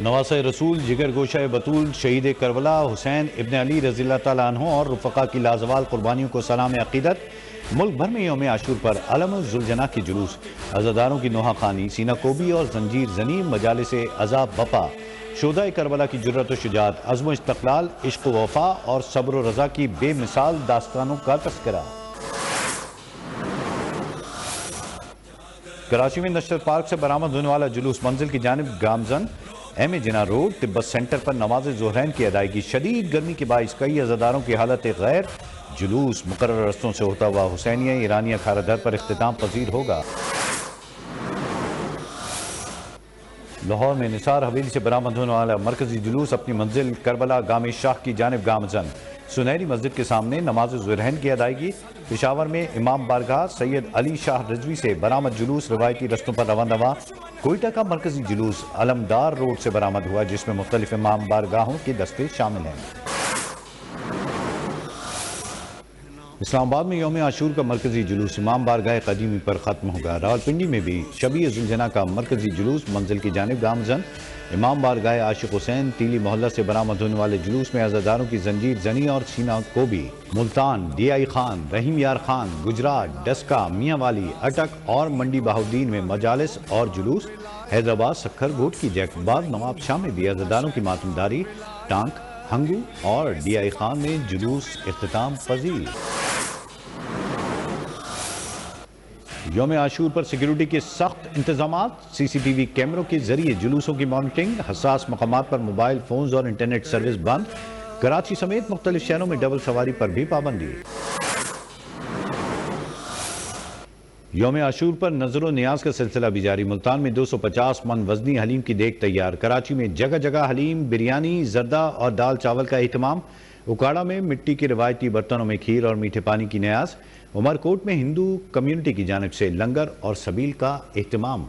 نواسہ رسول جگر گوشہ بطول شہید کربلا حسین ابن علی رضی اللہ تعالیٰ عنہ اور رفقا کی لازوال قربانیوں کو سلام عقیدت۔ ملک بھر میں یوم عاشور پر علم ذوالجناح کی جلوس، عزاداروں کی نوحہ خوانی، سینہ کوبی اور زنجیر زنی، مجالس عذاب بپا، شہدائے کربلا کی جرأت و شجاعت، عزم و استقلال، عشق و وفا اور صبر و رضا کی بے مثال داستانوں کا تذکرہ۔ کراچی میں نشتر پارک سے برآمد ہونے والا جلوس منزل کی جانب گامزن ایم اے جناح روڈ تبت سینٹر پر نماز ظہرین کی ادائیگی۔ شدید گرمی کے باعث کئی عزاداروں کی حالت غیر، جلوس مقررہ رستوں سے ہوتا ہوا حسینیہ ایرانیہ کھارا در پر اختتام پذیر ہوگا۔ لاہور میں نثار حویلی سے برآمد ہونے والا مرکزی جلوس اپنی منزل کربلا گام شاہ کی جانب گامزن سنہری مسجد کے سامنے نماز ظہرین کی ادائیگی۔ پشاور میں امام بارگاہ سید علی شاہ رضوی سے برآمد جلوس روایتی رستوں پر روانہ ہوا۔ کوئٹہ کا مرکزی جلوس علمدار روڈ سے برآمد ہوا، جس میں مختلف امام بارگاہوں کے دستے شامل ہیں۔ اسلام آباد میں یوم عاشور کا مرکزی جلوس امام بارگاہ قدیمی پر ختم ہوگا۔ راولپنڈی میں بھی شبیہ ذوالجناح کا مرکزی جلوس منزل کی جانب گامزن امام بارگاہ عاشق حسین تیلی محلہ سے برآمد ہونے والے جلوس میں عزاداروں کی زنجیر زنی اور سینہ کوبی، ملتان، ڈی آئی خان، رحیم یار خان، گجرات، ڈسکا، میاں والی، اٹک اور منڈی بہاؤالدین میں مجالس اور جلوس۔ حیدرآباد سکھر گھوٹ کی جیکوباد نواب شاہ میں بھی عزاداروں کی ماتمداری، ٹانک، ہنگو اور ڈی آئی خان میں جلوس اختتام پذیر۔ یوم عاشور پر سیکیورٹی کے سخت انتظامات، سی سی ٹی وی کیمروں کے ذریعے جلوسوں کی مانیٹرنگ، حساس مقامات پر موبائل فونز اور انٹرنیٹ سروس بند۔ کراچی سمیت مختلف شہروں میں ڈبل سواری پر بھی پابندی۔ یوم عاشور پر نظر و نیاز کا سلسلہ بھی جاری۔ ملتان میں 250 من وزنی حلیم کی دیگ تیار۔ کراچی میں جگہ جگہ حلیم، بریانی، زردہ اور دال چاول کا اہتمام۔ اکاڑا میں مٹی کے روایتی برتنوں میں کھیر اور میٹھے پانی کی نیاز۔ عمر کوٹ میں ہندو کمیونٹی کی جانب سے لنگر اور سبیل کا اہتمام۔